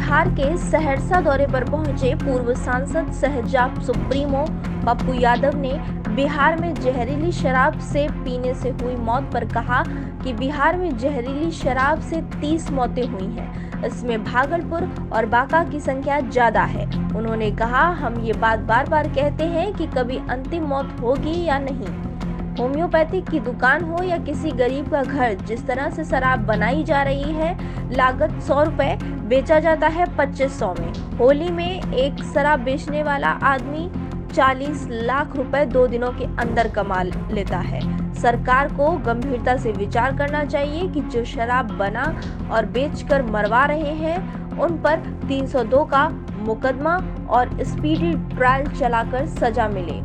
बिहार के सहरसा दौरे पर पहुंचे पूर्व सांसद सहजाप सुप्रीमो पप्पू यादव ने बिहार में जहरीली शराब से पीने से हुई मौत पर कहा कि बिहार में जहरीली शराब से 30 मौतें हुई हैं। इसमें भागलपुर और बांका की संख्या ज्यादा है। उन्होंने कहा, हम ये बात बार बार कहते हैं कि कभी अंतिम मौत होगी या नहीं। होम्योपैथिक की दुकान हो या किसी गरीब का घर, जिस तरह से शराब बनाई जा रही है, लागत 100 रुपए, बेचा जाता है 2500 में। होली में एक शराब बेचने वाला आदमी 40 लाख रुपए 2 दिनों के अंदर कमा लेता है। सरकार को गंभीरता से विचार करना चाहिए कि जो शराब बना और बेचकर मरवा रहे हैं उन पर 302 का मुकदमा और स्पीडी ट्रायल चलाकर सजा मिले।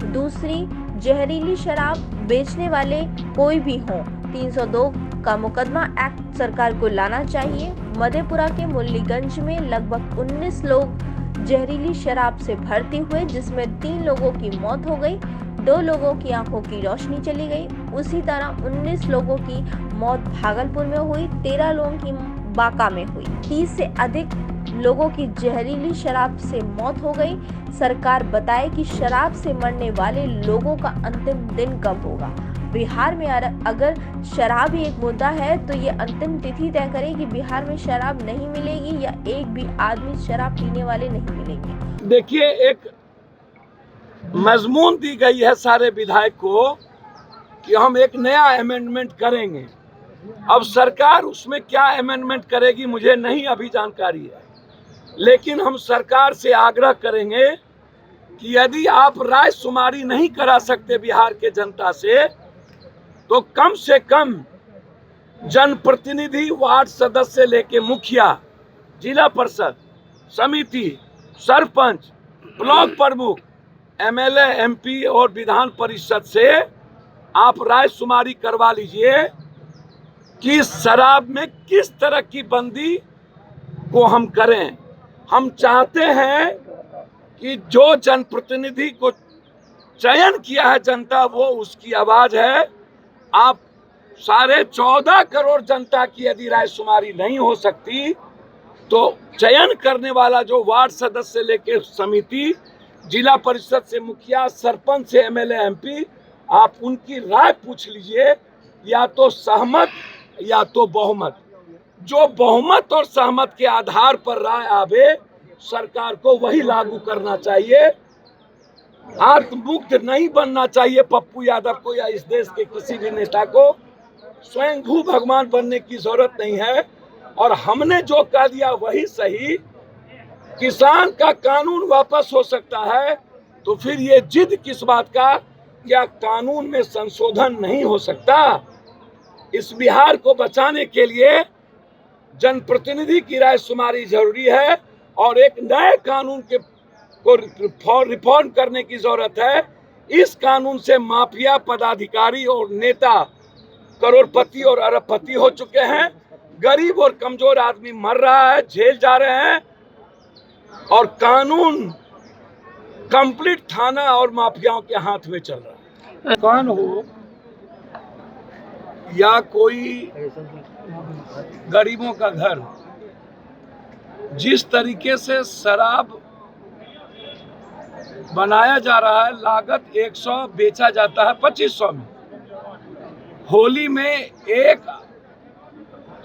दूसरी, जहरीली शराब बेचने वाले कोई भी हों, 302 का मुकदमा एक्ट सरकार को लाना चाहिए। मधेपुरा के मुरलीगंज में लगभग 19 लोग जहरीली शराब से भर्ती हुए, जिसमें 3 लोगों की मौत हो गई, 2 लोगों की आंखों की रोशनी चली गई। उसी तरह 19 लोगों की मौत भागलपुर में हुई, 13 लोगों की बांका में हुई। 30 से अधिक लोगों की जहरीली शराब से मौत हो गई। सरकार बताए कि शराब से मरने वाले लोगों का अंतिम दिन कब होगा। बिहार में अगर शराब ही एक मुद्दा है तो ये अंतिम तिथि तय करे कि बिहार में शराब नहीं मिलेगी या एक भी आदमी शराब पीने वाले नहीं मिलेंगे। देखिए, एक मजमून दी गई है सारे विधायक को कि हम एक नया अमेंडमेंट करेंगे। अब सरकार उसमें क्या अमेंडमेंट करेगी मुझे नहीं अभी जानकारी है, लेकिन हम सरकार से आग्रह करेंगे कि यदि आप रायशुमारी नहीं करा सकते बिहार के जनता से, तो कम से कम जनप्रतिनिधि, वार्ड सदस्य लेके मुखिया, जिला परिषद समिति, सरपंच, ब्लॉक प्रमुख, एमएलए, एमपी और विधान परिषद से आप रायशुमारी करवा लीजिए कि शराब में किस तरह की बंदी को हम करें। हम चाहते हैं कि जो जनप्रतिनिधि को चयन किया है जनता, वो उसकी आवाज है। आप 14.5 करोड़ जनता की यदि रायशुमारी नहीं हो सकती तो चयन करने वाला जो वार्ड सदस्य लेके समिति, जिला परिषद से मुखिया, सरपंच से एमएलए, एमपी, आप उनकी राय पूछ लीजिए, या तो सहमत या तो बहुमत। जो बहुमत और सहमत के आधार पर राय आवे, सरकार को वही लागू करना चाहिए। आत्ममुक्त नहीं बनना चाहिए पप्पू यादव को या इस देश के किसी भी नेता को। स्वयंभू भगवान बनने की जरूरत नहीं है। और हमने जो कह दिया वही सही। किसान का कानून वापस हो सकता है, तो फिर ये जिद किस बात का? क्या कानून में संशोधन नहीं हो सकता? इस बिहार को बचाने के लिए जनप्रतिनिधि की रायशुमारी जरूरी है और एक नए कानून के को रिफॉर्म करने की जरूरत है। इस कानून से माफिया, पदाधिकारी और नेता करोड़पति और अरबपति हो चुके हैं। गरीब और कमजोर आदमी मर रहा है, जेल जा रहे हैं, और कानून कंप्लीट थाना और माफियाओं के हाथ में चल रहा है। कौन हो या कोई गरीबों का घर, जिस तरीके से शराब बनाया जा रहा है, लागत 100, बेचा जाता है 2500 में। होली में एक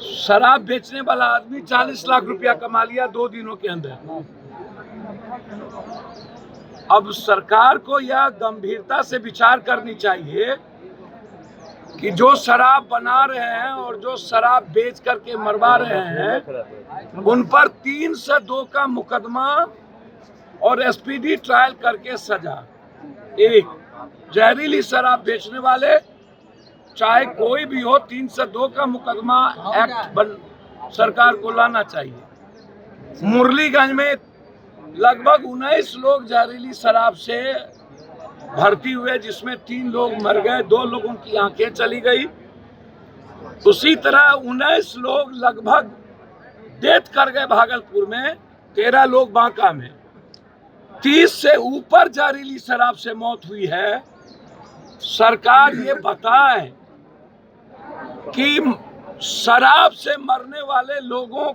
शराब बेचने वाला आदमी 40 लाख रुपया कमा लिया 2 दिनों के अंदर। अब सरकार को यह गंभीरता से विचार करनी चाहिए कि जो शराब बना रहे हैं और जो शराब बेच करके मरवा रहे हैं, उन पर 302 का मुकदमा और स्पीडी ट्रायल करके सजा। एक, जहरीली शराब बेचने वाले चाहे कोई भी हो, 302 का मुकदमा एक्ट सरकार को लाना चाहिए। मुरलीगंज में लगभग 19 लोग जहरीली शराब से भर्ती हुए, जिसमें 3 लोग मर गए, 2 लोगों की आंखें चली गई। उसी तरह 19 लोग लगभग डेथ कर गए भागलपुर में, 13 लोग बांका में। 30 से ऊपर जहरीली शराब से मौत हुई है। सरकार ये बताए कि शराब से मरने वाले लोगों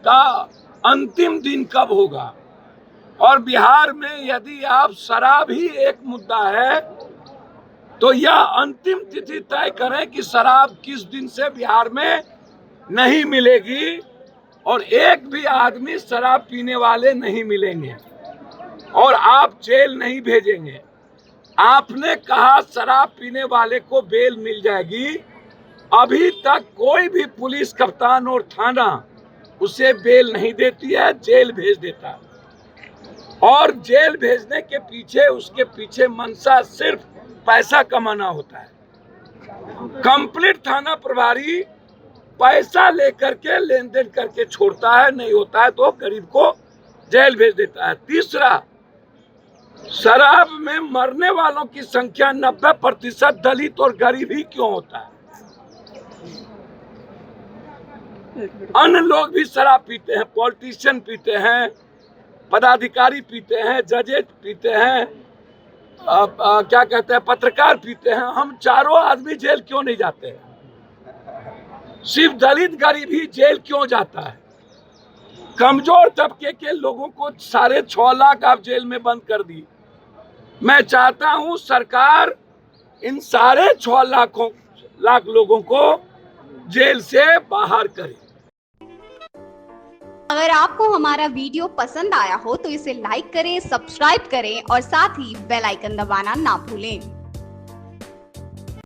का अंतिम दिन कब होगा। और बिहार में यदि आप शराब ही एक मुद्दा है तो यह अंतिम तिथि तय करें कि शराब किस दिन से बिहार में नहीं मिलेगी और एक भी आदमी शराब पीने वाले नहीं मिलेंगे और आप जेल नहीं भेजेंगे। आपने कहा शराब पीने वाले को बेल मिल जाएगी, अभी तक कोई भी पुलिस कप्तान और थाना उसे बेल नहीं देती है, जेल भेज देता है। और जेल भेजने के पीछे उसके पीछे मंशा सिर्फ पैसा कमाना होता है। कंप्लीट थाना प्रभारी पैसा लेकर के लेन देन करके छोड़ता है, नहीं होता है तो गरीब को जेल भेज देता है। तीसरा, शराब में मरने वालों की संख्या 90% दलित और गरीब ही क्यों होता है। अन्य लोग भी शराब पीते हैं, पॉलिटिशियन पीते हैं, पदाधिकारी पीते हैं, जजेज पीते हैं, क्या कहते हैं, पत्रकार पीते हैं। हम चारों आदमी जेल क्यों नहीं जाते हैं? सिर्फ दलित गरीब ही जेल क्यों जाता है? कमजोर तबके के लोगों को 6.5 लाख आप जेल में बंद कर दी। मैं चाहता हूं सरकार इन 6.5 लाख लोगों को जेल से बाहर करे। अगर आपको हमारा वीडियो पसंद आया हो तो इसे लाइक करें, सब्सक्राइब करें और साथ ही बेल आइकन दबाना ना भूलें।